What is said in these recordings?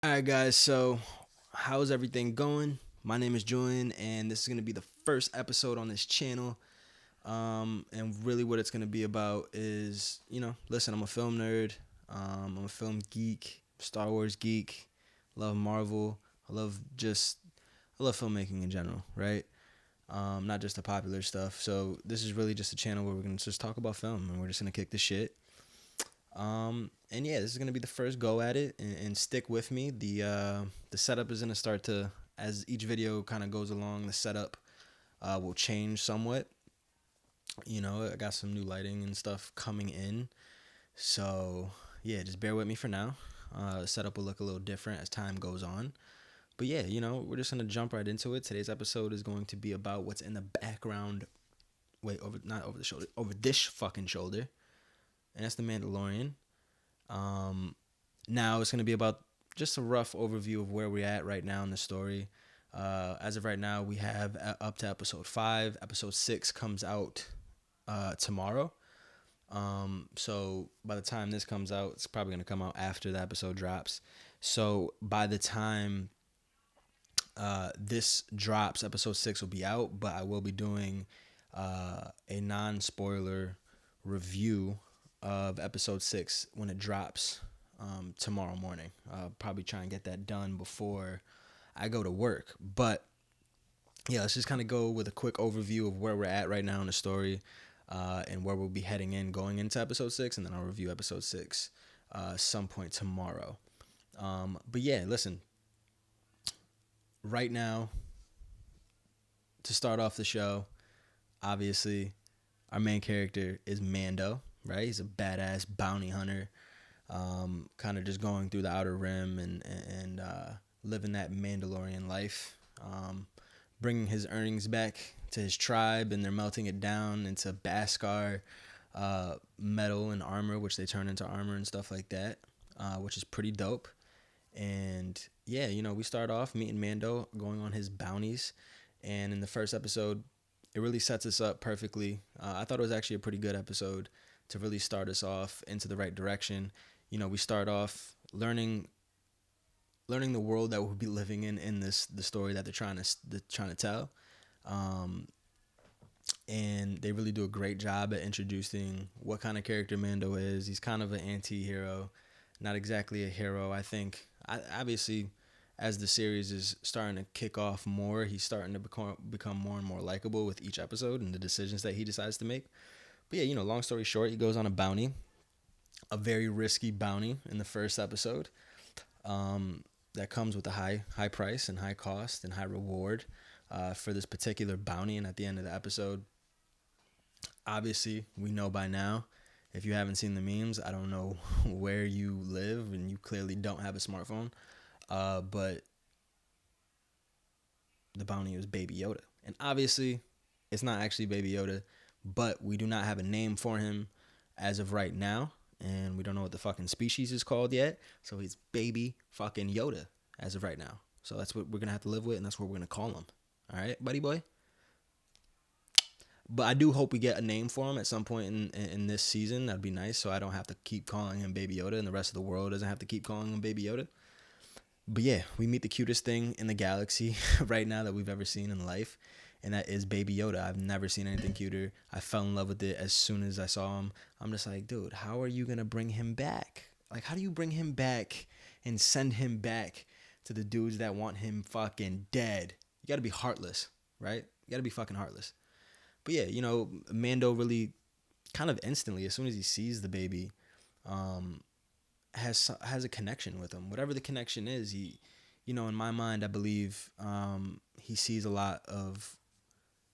All right, guys. So, how's everything going? My name is Julian, and this is going to be the first episode on this channel. And really, what it's going to be about is, listen, I'm a film nerd. I'm a film geek, Star Wars geek. Love Marvel. I love just, I love filmmaking in general, right? Not just the popular stuff. So this is really just a channel where we're gonna just talk about film, and we're just gonna kick the shit. And yeah, this is gonna be the first go at it, and stick with me. The setup is gonna start to, as each video kind of goes along, the setup will change somewhat. I got some new lighting and stuff coming in, so yeah, just bear with me for now. The setup will look a little different as time goes on. But yeah, we're just gonna jump right into it. Today's episode is going to be about what's in the background. Wait, over not over the shoulder, over this fucking shoulder, and that's the Mandalorian. Um, Now it's going to be about just a rough overview of where we're at right now in the story. As of right now, we have up to episode 5. Episode 6 comes out tomorrow. So by the time this comes out, it's probably going to come out after the episode drops. So by the time this drops, episode 6 will be out, but I will be doing a non-spoiler review of episode 6 when it drops tomorrow morning. Probably try and get that done before I go to work. But yeah, let's just kind of go with a quick overview of where we're at right now in the story, and where we'll be heading in going into episode 6, and then I'll review episode 6 some point tomorrow. But yeah, listen, right now, to start off the show, obviously, our main character is Mando, right? He's a badass bounty hunter, kind of just going through the Outer Rim and living that Mandalorian life, bringing his earnings back to his tribe, and they're melting it down into Beskar metal and armor, which they turn into armor and stuff like that, which is pretty dope. And yeah, we start off meeting Mando going on his bounties, and in the first episode, it really sets us up perfectly. I thought it was actually a pretty good episode to really start us off into the right direction. We start off learning the world that we'll be living in this the story that they're trying to tell. Um, and they really do a great job at introducing what kind of character Mando is. He's kind of an anti-hero, not exactly a hero. I think, obviously, as the series is starting to kick off more, he's starting to become more and more likable with each episode and the decisions that he decides to make. But yeah, long story short, he goes on a bounty, a very risky bounty in the first episode. That comes with a high price and high cost and high reward for this particular bounty. And at the end of the episode, obviously, we know by now, if you haven't seen the memes, I don't know where you live, and you clearly don't have a smartphone. But the bounty was Baby Yoda. And obviously, it's not actually Baby Yoda, but we do not have a name for him as of right now. And we don't know what the fucking species is called yet. So he's Baby fucking Yoda as of right now. So that's what we're going to have to live with, and that's what we're going to call him. All right, buddy boy? But I do hope we get a name for him at some point in this season. That'd be nice, so I don't have to keep calling him Baby Yoda, and the rest of the world doesn't have to keep calling him Baby Yoda. But yeah, we meet the cutest thing in the galaxy right now that we've ever seen in life, and that is Baby Yoda. I've never seen anything cuter. I fell in love with it as soon as I saw him. I'm just like, dude, how are you gonna bring him back? Like, how do you bring him back and send him back to the dudes that want him fucking dead? You gotta be heartless, right? You gotta be fucking heartless. But yeah, Mando really kind of instantly, as soon as he sees the baby, um, has a connection with him. Whatever the connection is, he, in my mind, I believe he sees a lot of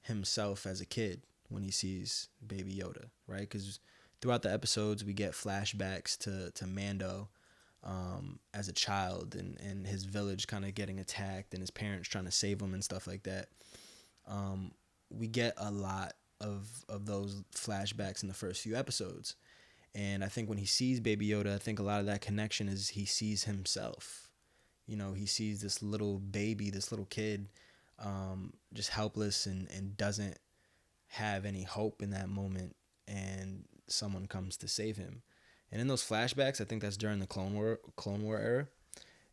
himself as a kid when he sees Baby Yoda, right? Because throughout the episodes, we get flashbacks to Mando as a child, and his village kind of getting attacked, and his parents trying to save him and stuff like that. We get a lot of those flashbacks in the first few episodes. And I think when he sees Baby Yoda, I think a lot of that connection is he sees himself. He sees this little baby, this little kid, just helpless and doesn't have any hope in that moment. And someone comes to save him. And in those flashbacks, I think that's during the Clone War era.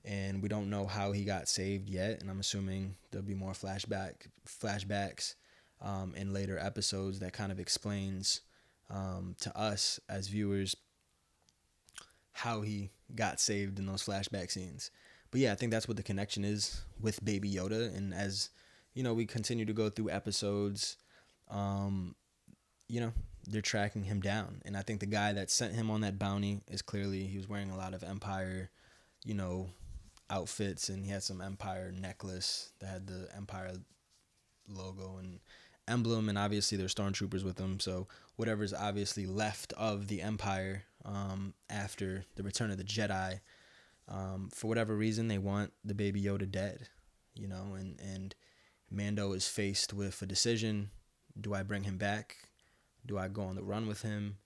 and we don't know how he got saved yet. And I'm assuming there'll be more flashbacks in later episodes that kind of explains to us as viewers how he got saved in those flashback scenes. But yeah, I think that's what the connection is with Baby Yoda. And as we continue to go through episodes, um, they're tracking him down. And I think the guy that sent him on that bounty is clearly, he was wearing a lot of Empire, you know, outfits, and he had some Empire necklace that had the Empire logo and emblem, and obviously there's stormtroopers with him. So whatever's obviously left of the Empire after the Return of the Jedi, for whatever reason, they want the Baby Yoda dead, and Mando is faced with a decision. Do I bring him back? Do I go on the run with him?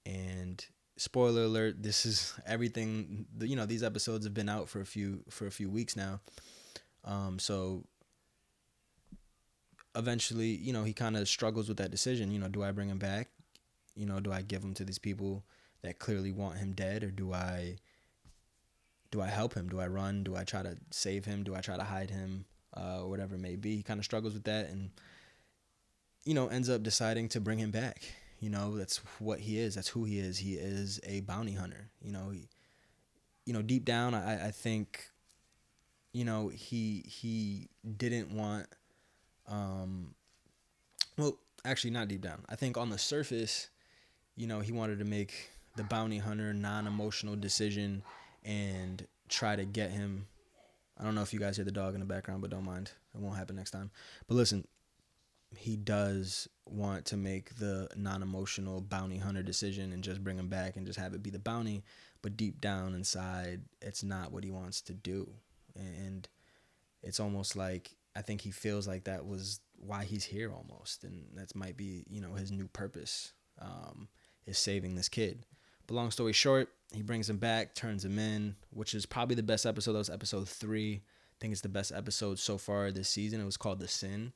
And spoiler alert, this is everything. These episodes have been out for a few weeks now. So eventually, he kind of struggles with that decision. Do I bring him back? Do I give him to these people that clearly want him dead, or do I help him? Do I run? Do I try to save him? Do I try to hide him? Or whatever it may be. He kind of struggles with that, and ends up deciding to bring him back. That's what he is. That's who he is. He is a bounty hunter. Deep down, I think, he didn't want. Well, actually, not deep down. I think on the surface, he wanted to make the bounty hunter non-emotional decision and try to get him. I don't know if you guys hear the dog in the background, but don't mind. It won't happen next time. But listen, he does want to make the non-emotional bounty hunter decision and just bring him back and just have it be the bounty. But deep down inside, it's not what he wants to do. And it's almost like, I think he feels like that was why he's here almost. And that might be, his new purpose, is saving this kid. But long story short, he brings him back, turns him in, which is probably the best episode. That was episode 3. I think it's the best episode so far this season. It was called The Sin.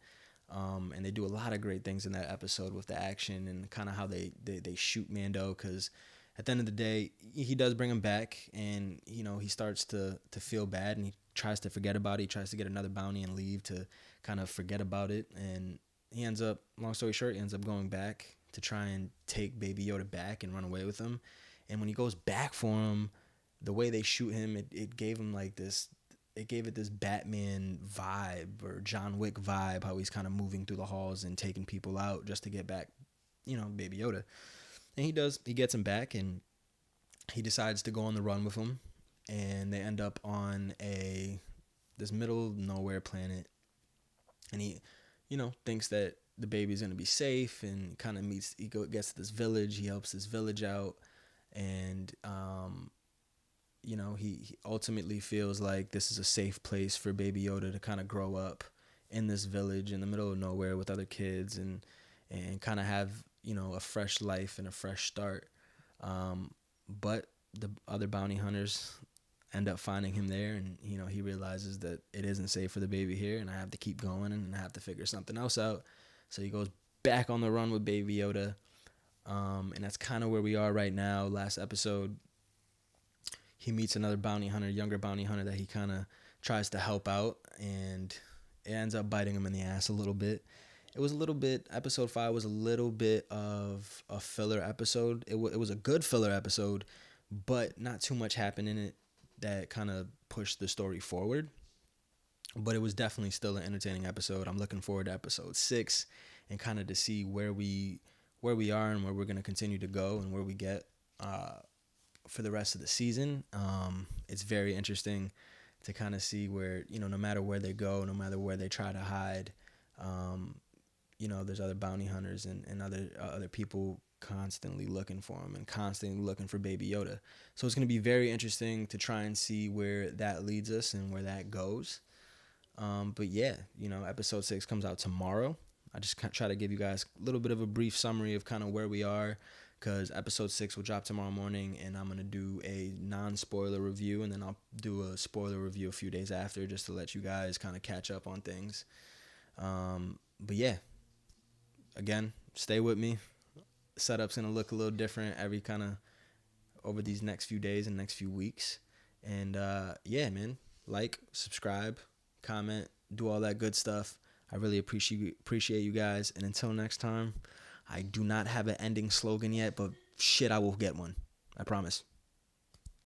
And they do a lot of great things in that episode with the action and kind of how they shoot Mando, because at the end of the day, he does bring him back, and he starts to feel bad, and he tries to forget about it. He tries to get another bounty and leave to kind of forget about it, and he ends up, long story short, he ends up going back to try and take Baby Yoda back and run away with him. And when he goes back for him, the way they shoot him, it gave him like this. It gave it this Batman vibe or John Wick vibe, how he's kind of moving through the halls and taking people out just to get back, Baby Yoda. And he gets him back, and he decides to go on the run with him. And they end up on this middle of nowhere planet. And he, thinks that the baby's going to be safe, and kind of gets to this village. He helps this village out. And, he ultimately feels like this is a safe place for Baby Yoda to kind of grow up in this village in the middle of nowhere with other kids, and kind of have, a fresh life and a fresh start. But the other bounty hunters end up finding him there, and, he realizes that it isn't safe for the baby here, and I have to keep going, and I have to figure something else out. So he goes back on the run with Baby Yoda. And that's kind of where we are right now. Last episode, he meets another bounty hunter, younger bounty hunter, that he kind of tries to help out, and it ends up biting him in the ass a little bit. Episode 5 was a little bit of a filler episode. It was a good filler episode, but not too much happened in it that kind of pushed the story forward. But it was definitely still an entertaining episode. I'm looking forward to episode 6 and kind of to see where we are and where we're going to continue to go and where we get for the rest of the season. It's very interesting to kind of see where, no matter where they go, no matter where they try to hide, there's other bounty hunters and other people constantly looking for him and constantly looking for Baby Yoda. So it's going to be very interesting to try and see where that leads us and where that goes. But yeah, episode 6 comes out tomorrow. I just try to give you guys a little bit of a brief summary of kind of where we are, because episode 6 will drop tomorrow morning, and I'm going to do a non-spoiler review, and then I'll do a spoiler review a few days after, just to let you guys kind of catch up on things. But yeah, again, stay with me. Setup's going to look a little different every kind of over these next few days and next few weeks. And yeah, man, like, subscribe, comment, do all that good stuff. I really appreciate you guys. And until next time, I do not have an ending slogan yet, but shit, I will get one. I promise.